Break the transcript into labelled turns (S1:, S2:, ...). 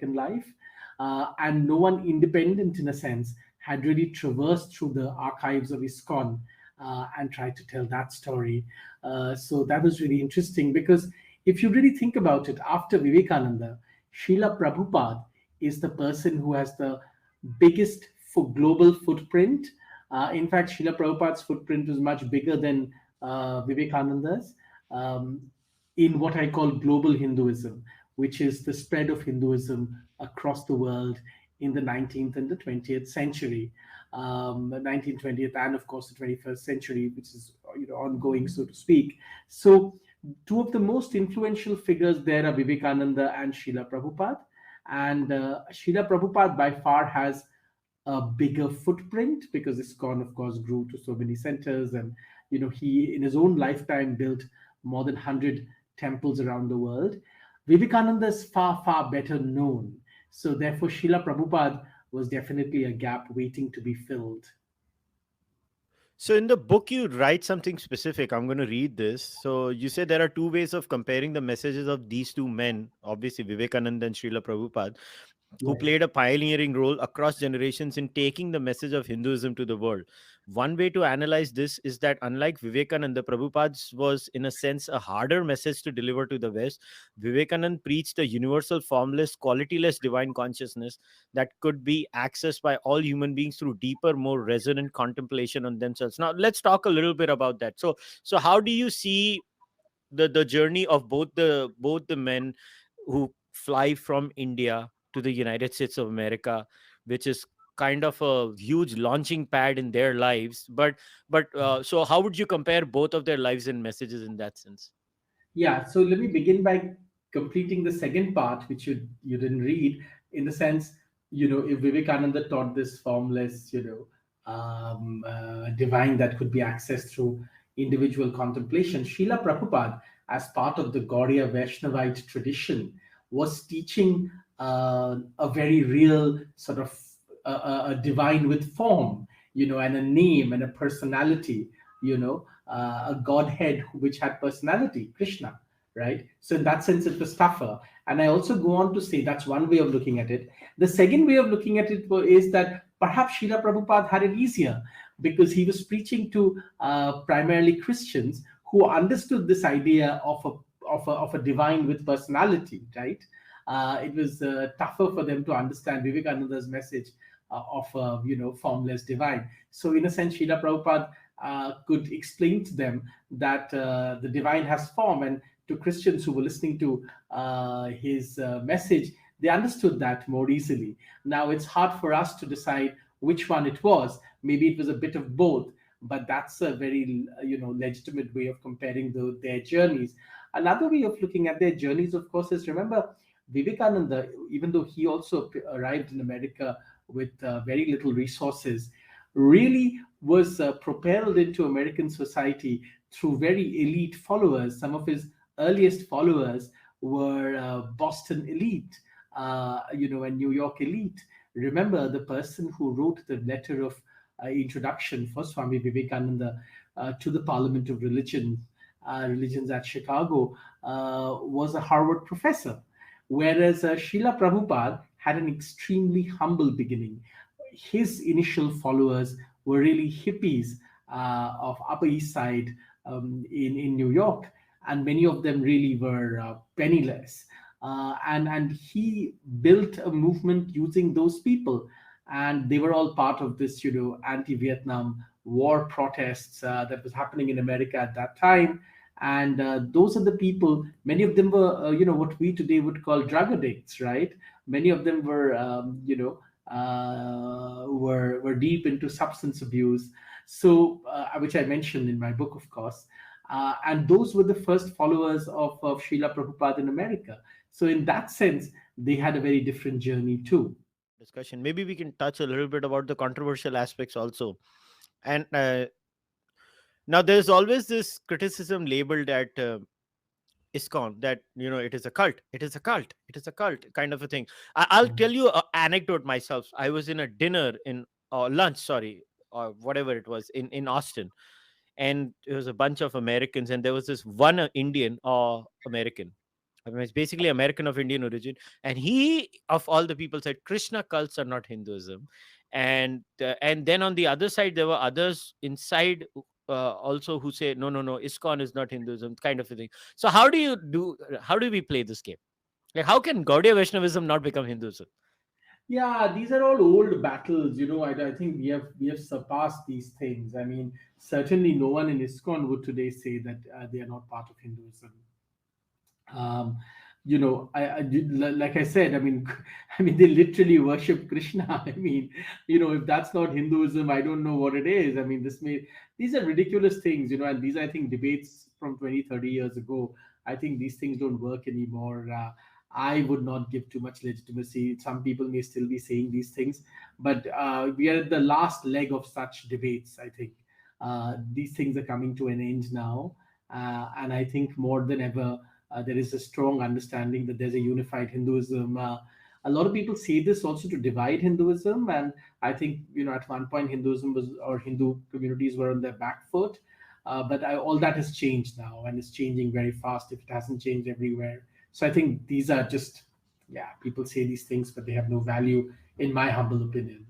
S1: American life. And no one independent, in a sense, had really traversed through the archives of ISKCON and tried to tell that story. So that was really interesting because if you really think about it, after Vivekananda, Srila Prabhupada is the person who has the biggest for global footprint. In fact, Srila Prabhupada's footprint was much bigger than Vivekananda's um, in what I call global Hinduism, which is the spread of Hinduism across the world in the 19th and the 20th century, 19th, 20th, and of course the 21st century, which is ongoing, so to speak. So, two of the most influential figures there are Vivekananda and Srila Prabhupada. And Srila Prabhupada by far has a bigger footprint because ISKCON, of course, grew to so many centers, and he in his own lifetime built more than 100 temples around the world. Vivekananda is far, far better known. So therefore, Srila Prabhupada was definitely a gap waiting to be filled.
S2: So in the book, you write something specific. I'm going to read this. So you say there are two ways of comparing the messages of these two men, obviously Vivekananda and Srila Prabhupada, who
S1: Right.
S2: played a pioneering role across generations in taking the message of Hinduism to the world. One way to analyze this is that unlike Vivekananda, Prabhupada's was, in a sense, a harder message to deliver to the West. Vivekananda preached a universal, formless, qualityless divine consciousness that could be accessed by all human beings through deeper, more resonant contemplation on themselves. Now, let's talk a little bit about that. So how do you see the journey of both the men who fly from India to the United States of America, which is kind of a huge launching pad in their lives? But so how would you compare both of their lives and messages in that sense?
S1: Yeah, so let me begin by completing the second part, which you didn't read, in the sense, if Vivekananda taught this formless, divine that could be accessed through individual contemplation, Srila Prabhupada, as part of the Gaudiya Vaishnavite tradition, was teaching a very real sort of a divine with form, and a name and a personality, a godhead which had personality, Krishna, right? So in that sense, it was tougher. And I also go on to say that's one way of looking at it. The second way of looking at it is that perhaps Srila Prabhupada had it easier because he was preaching to primarily Christians who understood this idea of a divine with personality, right? It was tougher for them to understand Vivekananda's message of formless divine. So in a sense, Srila Prabhupada could explain to them that the divine has form, and to Christians who were listening to his message, they understood that more easily. Now it's hard for us to decide which one it was. Maybe it was a bit of both, but that's a very legitimate way of comparing their journeys. Another way of looking at their journeys, of course, is remember Vivekananda, even though he also arrived in America with very little resources, really was propelled into American society through very elite followers. Some of his earliest followers were Boston elite, and New York elite. Remember the person who wrote the letter of introduction for Swami Vivekananda to the Parliament of Religions at Chicago, was a Harvard professor, whereas Srila Prabhupada had an extremely humble beginning. His initial followers were really hippies of Upper East Side in New York, and many of them really were penniless. And he built a movement using those people, and they were all part of this, anti-Vietnam War protests that was happening in America at that time. And those are the people. Many of them were, what we today would call drug addicts, right? Many of them were, were deep into substance abuse. So, which I mentioned in my book, of course. And those were the first followers of Srila Prabhupada in America. So, in that sense, they had a very different journey too.
S2: Discussion. Maybe we can touch a little bit about the controversial aspects also. And now there's always this criticism labeled at ISKCON that it is a cult, it is a cult, it is a cult kind of a thing. I'll tell you an anecdote myself. I was in a dinner in lunch, sorry, or whatever it was in Austin, and it was a bunch of Americans, and there was this one Indian or American, I mean, it's basically American of Indian origin. And he, of all the people, said Krishna cults are not Hinduism. And then on the other side, there were others inside also who say, no, no, no, ISKCON is not Hinduism, kind of a thing. So how do we play this game? Like, how can Gaudiya Vaishnavism not become Hinduism?
S1: Yeah, these are all old battles. I think we have surpassed these things. I mean, certainly no one in ISKCON would today say that they are not part of Hinduism. um, like I said, I mean, I mean, they literally worship Krishna. I mean, if that's not Hinduism, I don't know what it is. I mean, these are ridiculous things, and these, I think, debates from 20, 30 years ago. I think these things don't work anymore. I would not give too much legitimacy. Some people may still be saying these things, but we are at the last leg of such debates. I think these things are coming to an end now, and I think more than ever, there is a strong understanding that there's a unified Hinduism. A lot of people say this also to divide Hinduism, and I think at one point Hinduism was, or Hindu communities were on their back foot, but all that has changed now, and it's changing very fast. If it hasn't changed everywhere, so I think these are just, yeah, people say these things, but they have no value, in my humble opinion.